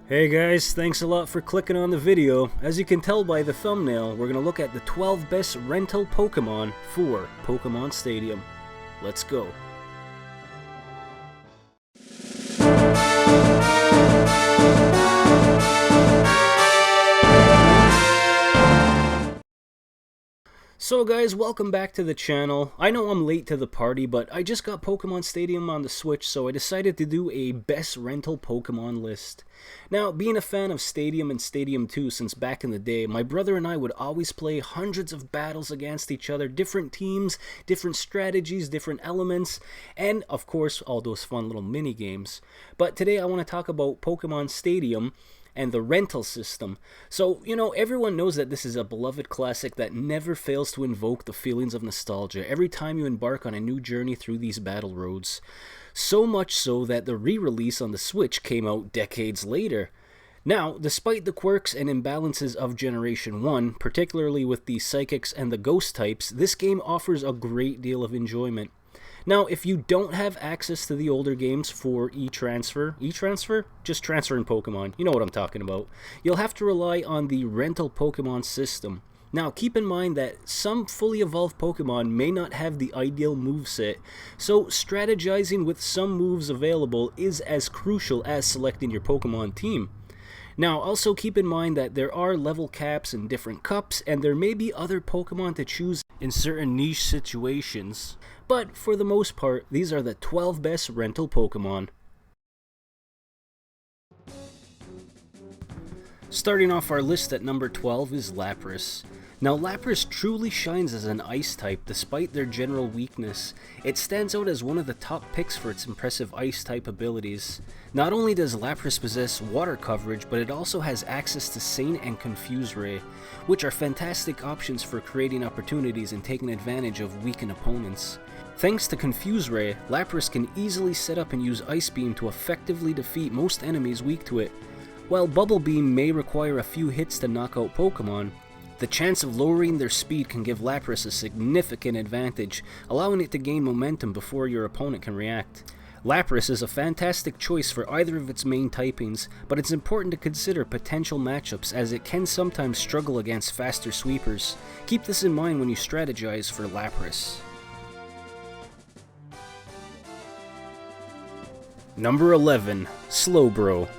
Hey guys, thanks a lot for clicking on the video. As you can tell by the thumbnail, we're going to look at the 12 best rental Pokemon for Pokemon Stadium. Let's go. So guys, welcome back to the channel. I know I'm late to the party, but I just got Pokemon Stadium on the Switch, so I decided to do a best rental Pokemon list. Now, being a fan of Stadium and Stadium 2 since back in the day, my brother and I would always play hundreds of battles against each other, different teams, different strategies, different elements, and of course, all those fun little mini games. But today I want to talk about Pokemon Stadium and the rental system. So, everyone knows that this is a beloved classic that never fails to invoke the feelings of nostalgia every time you embark on a new journey through these battle roads. So much so that the re-release on the Switch came out decades later. Now, despite the quirks and imbalances of Generation 1, particularly with the Psychics and the Ghost types, this game offers a great deal of enjoyment. Now, if you don't have access to the older games for e-transfer? Just transferring Pokemon, you know what I'm talking about. You'll have to rely on the rental Pokemon system. Now, keep in mind that some fully evolved Pokemon may not have the ideal moveset, so strategizing with some moves available is as crucial as selecting your Pokemon team. Now, also keep in mind that there are level caps in different cups, and there may be other Pokemon to choose in certain niche situations. But for the most part, these are the 12 best rental Pokemon. Starting off our list at number 12 is Lapras. Now, Lapras truly shines as an ice type despite their general weakness. It stands out as one of the top picks for its impressive ice type abilities. Not only does Lapras possess water coverage, but it also has access to Sain and Confuse Ray, which are fantastic options for creating opportunities and taking advantage of weakened opponents. Thanks to Confuse Ray, Lapras can easily set up and use Ice Beam to effectively defeat most enemies weak to it. While Bubble Beam may require a few hits to knock out Pokemon, the chance of lowering their speed can give Lapras a significant advantage, allowing it to gain momentum before your opponent can react. Lapras is a fantastic choice for either of its main typings, but it's important to consider potential matchups as it can sometimes struggle against faster sweepers. Keep this in mind when you strategize for Lapras. Number 11, Slowbro.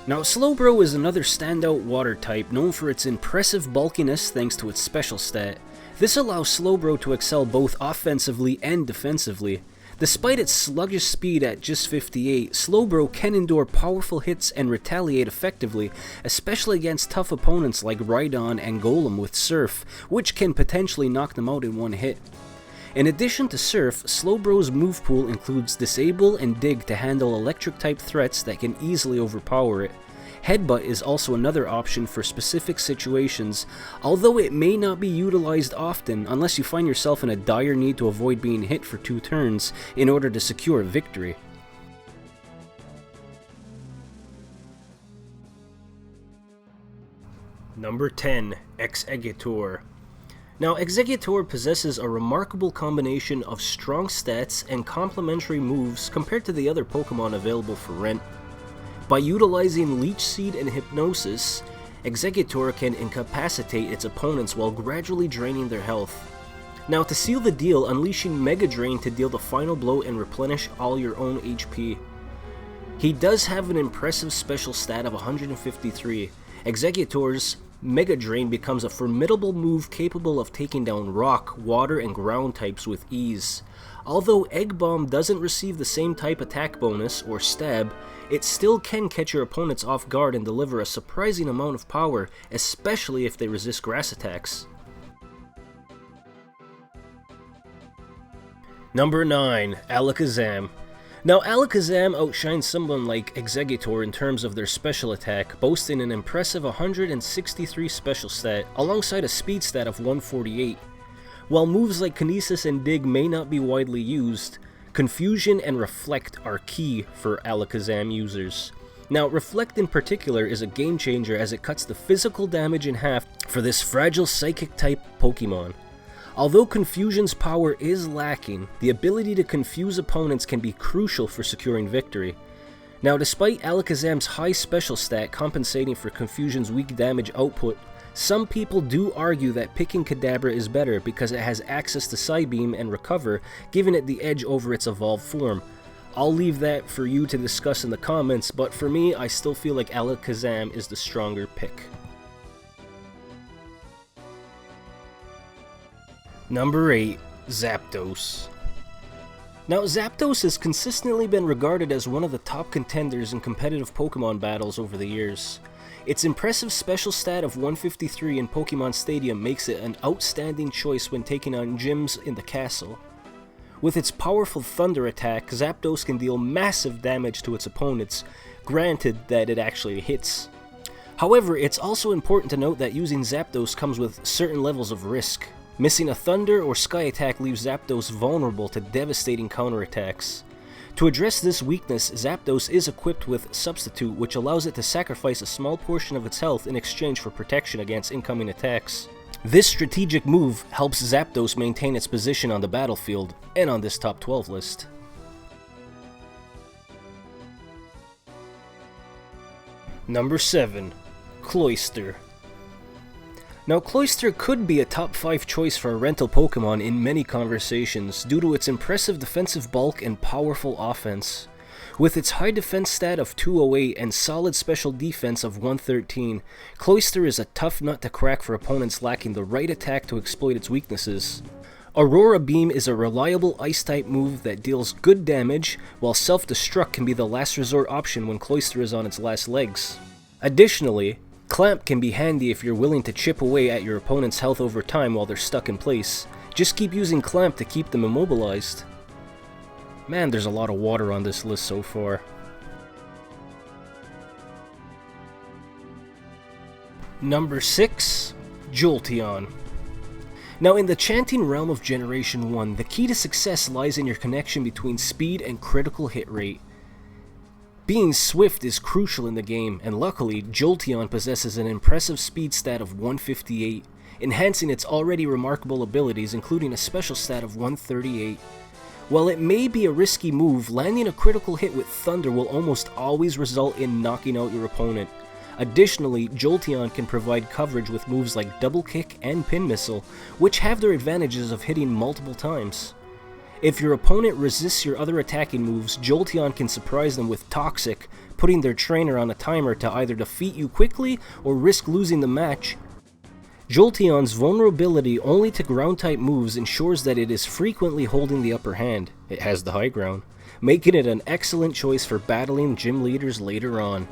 Now, Slowbro is another standout water type known for its impressive bulkiness thanks to its special stat. This allows Slowbro to excel both offensively and defensively. Despite its sluggish speed at just 58, Slowbro can endure powerful hits and retaliate effectively, especially against tough opponents like Rhydon and Golem with Surf, which can potentially knock them out in one hit. In addition to Surf, Slowbro's move pool includes Disable and Dig to handle electric-type threats that can easily overpower it. Headbutt is also another option for specific situations, although it may not be utilized often unless you find yourself in a dire need to avoid being hit for 2 turns in order to secure victory. Number 10, Exeggutor. Now, Exeggutor possesses a remarkable combination of strong stats and complementary moves compared to the other Pokemon available for rent. By utilizing Leech Seed and Hypnosis, Exeggutor can incapacitate its opponents while gradually draining their health. Now, to seal the deal, unleashing Mega Drain to deal the final blow and replenish all your own HP. He does have an impressive special stat of 153. Exeggutor's Mega Drain becomes a formidable move capable of taking down rock, water, and ground types with ease. Although Egg Bomb doesn't receive the same type attack bonus, or stab, it still can catch your opponents off guard and deliver a surprising amount of power, especially if they resist grass attacks. Number 9, Alakazam. Now, Alakazam outshines someone like Exeggutor in terms of their special attack, boasting an impressive 163 special stat, alongside a speed stat of 148. While moves like Kinesis and Dig may not be widely used, Confusion and Reflect are key for Alakazam users. Now, Reflect in particular is a game changer as it cuts the physical damage in half for this fragile Psychic-type Pokemon. Although Confusion's power is lacking, the ability to confuse opponents can be crucial for securing victory. Now, despite Alakazam's high special stat compensating for Confusion's weak damage output, some people do argue that picking Kadabra is better because it has access to Psybeam and Recover, giving it the edge over its evolved form. I'll leave that for you to discuss in the comments, but for me, I still feel like Alakazam is the stronger pick. Number 8. Zapdos. Now, Zapdos has consistently been regarded as one of the top contenders in competitive Pokemon battles over the years. Its impressive special stat of 153 in Pokemon Stadium makes it an outstanding choice when taking on gyms in the castle. With its powerful Thunder attack, Zapdos can deal massive damage to its opponents, granted that it actually hits. However, it's also important to note that using Zapdos comes with certain levels of risk. Missing a Thunder or Sky attack leaves Zapdos vulnerable to devastating counterattacks. To address this weakness, Zapdos is equipped with Substitute, which allows it to sacrifice a small portion of its health in exchange for protection against incoming attacks. This strategic move helps Zapdos maintain its position on the battlefield and on this top 12 list. Number 7. Cloyster. Now, Cloyster could be a top 5 choice for a rental Pokemon in many conversations due to its impressive defensive bulk and powerful offense. With its high defense stat of 208 and solid special defense of 113, Cloyster is a tough nut to crack for opponents lacking the right attack to exploit its weaknesses. Aurora Beam is a reliable Ice-type move that deals good damage, while Self-Destruct can be the last resort option when Cloyster is on its last legs. Additionally, Clamp can be handy if you're willing to chip away at your opponent's health over time while they're stuck in place. Just keep using Clamp to keep them immobilized. Man, there's a lot of water on this list so far. Number 6. Jolteon. Now, in the chanting realm of Generation 1, the key to success lies in your connection between speed and critical hit rate. Being swift is crucial in the game, and luckily, Jolteon possesses an impressive speed stat of 158, enhancing its already remarkable abilities, including a special stat of 138. While it may be a risky move, landing a critical hit with Thunder will almost always result in knocking out your opponent. Additionally, Jolteon can provide coverage with moves like Double Kick and Pin Missile, which have their advantages of hitting multiple times. If your opponent resists your other attacking moves, Jolteon can surprise them with Toxic, putting their trainer on a timer to either defeat you quickly or risk losing the match. Jolteon's vulnerability only to ground-type moves ensures that it is frequently holding the upper hand. It has the high ground, making it an excellent choice for battling gym leaders later on.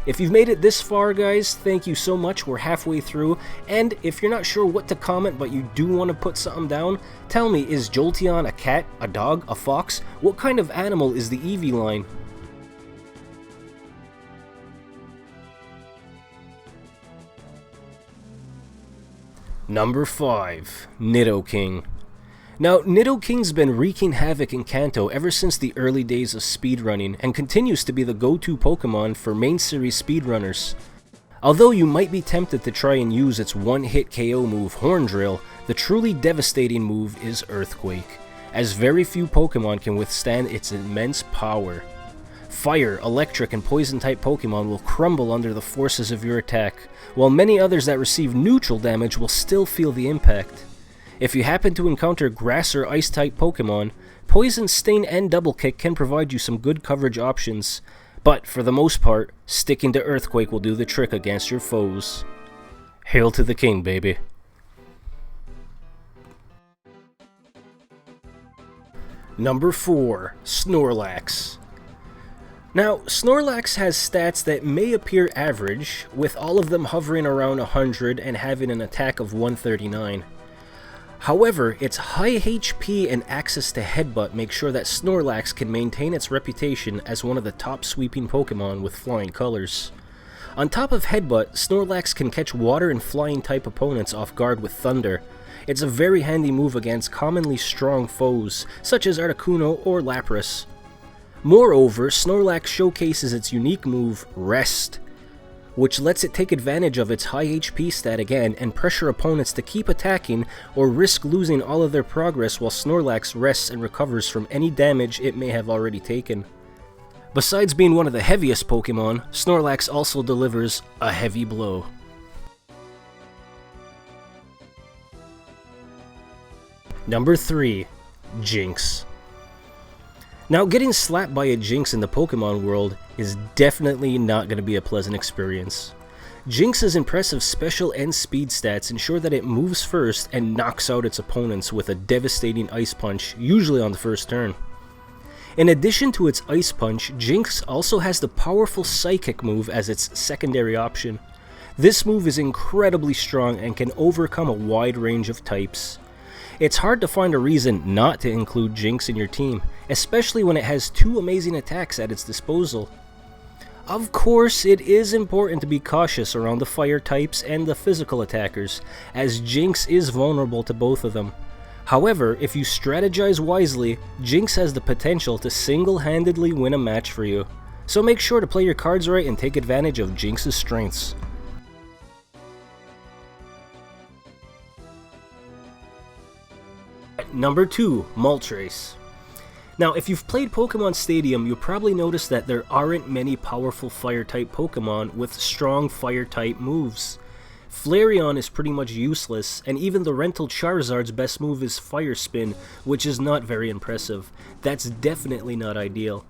If you've made it this far, guys, thank you so much. We're halfway through, and if you're not sure what to comment but you do want to put something down, tell me, is Jolteon a cat, a dog, a fox? What kind of animal is the Eevee line? Number 5. Nidoking. Now, Nidoking's been wreaking havoc in Kanto ever since the early days of speedrunning, and continues to be the go-to Pokemon for main series speedrunners. Although you might be tempted to try and use its one-hit KO move, Horn Drill, the truly devastating move is Earthquake, as very few Pokemon can withstand its immense power. Fire, Electric, and Poison-type Pokemon will crumble under the forces of your attack, while many others that receive neutral damage will still feel the impact. If you happen to encounter Grass or Ice-type Pokemon, Poison, Sting, and Double Kick can provide you some good coverage options, but for the most part, sticking to Earthquake will do the trick against your foes. Hail to the king, baby. Number 4. Snorlax. Now, Snorlax has stats that may appear average, with all of them hovering around 100 and having an attack of 139. However, its high HP and access to Headbutt make sure that Snorlax can maintain its reputation as one of the top sweeping Pokemon with flying colors. On top of Headbutt, Snorlax can catch water and flying type opponents off guard with Thunder. It's a very handy move against commonly strong foes, such as Articuno or Lapras. Moreover, Snorlax showcases its unique move, Rest, which lets it take advantage of its high HP stat again and pressure opponents to keep attacking or risk losing all of their progress while Snorlax rests and recovers from any damage it may have already taken. Besides being one of the heaviest Pokemon, Snorlax also delivers a heavy blow. Number 3. Jynx. Now, getting slapped by a Jynx in the Pokemon world is definitely not going to be a pleasant experience. Jynx's impressive special and speed stats ensure that it moves first and knocks out its opponents with a devastating Ice Punch, usually on the first turn. In addition to its Ice Punch, Jynx also has the powerful Psychic move as its secondary option. This move is incredibly strong and can overcome a wide range of types. It's hard to find a reason not to include Jynx in your team, especially when it has 2 amazing attacks at its disposal. Of course, it is important to be cautious around the fire types and the physical attackers, as Jynx is vulnerable to both of them. However, if you strategize wisely, Jynx has the potential to single-handedly win a match for you. So make sure to play your cards right and take advantage of Jynx's strengths. Number 2. Moltres. Now, if you've played Pokemon Stadium, you'll probably notice that there aren't many powerful Fire-type Pokemon with strong Fire-type moves. Flareon is pretty much useless, and even the Rental Charizard's best move is Fire Spin, which is not very impressive. That's definitely not ideal.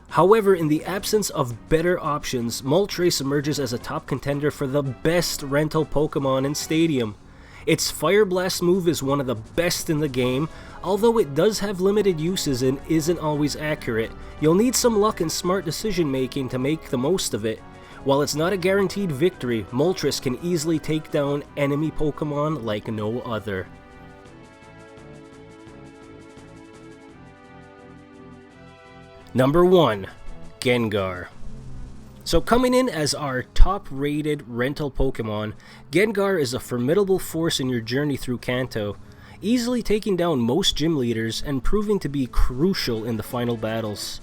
However, in the absence of better options, Moltres emerges as a top contender for the best rental Pokemon in Stadium. Its Fire Blast move is one of the best in the game. Although it does have limited uses and isn't always accurate, you'll need some luck and smart decision making to make the most of it. While it's not a guaranteed victory, Moltres can easily take down enemy Pokemon like no other. Number 1. Gengar. So coming in as our top-rated rental Pokemon, Gengar is a formidable force in your journey through Kanto, easily taking down most gym leaders and proving to be crucial in the final battles.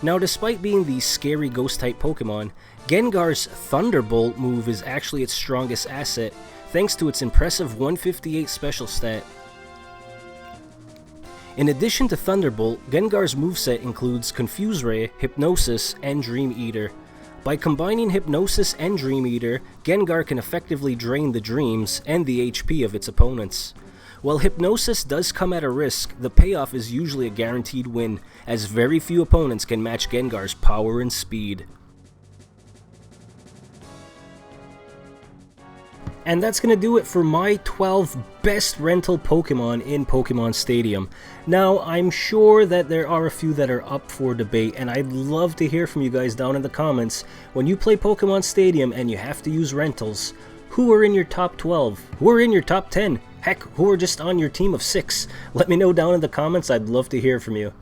Now, despite being the scary ghost-type Pokemon, Gengar's Thunderbolt move is actually its strongest asset, thanks to its impressive 158 special stat. In addition to Thunderbolt, Gengar's moveset includes Confuse Ray, Hypnosis, and Dream Eater. By combining Hypnosis and Dream Eater, Gengar can effectively drain the dreams and the HP of its opponents. While Hypnosis does come at a risk, the payoff is usually a guaranteed win, as very few opponents can match Gengar's power and speed. And that's going to do it for my 12 best rental Pokemon in Pokemon Stadium. Now, I'm sure that there are a few that are up for debate, and I'd love to hear from you guys down in the comments. When you play Pokemon Stadium and you have to use rentals, who are in your top 12? Who are in your top 10? Heck, who are just on your team of 6? Let me know down in the comments, I'd love to hear from you.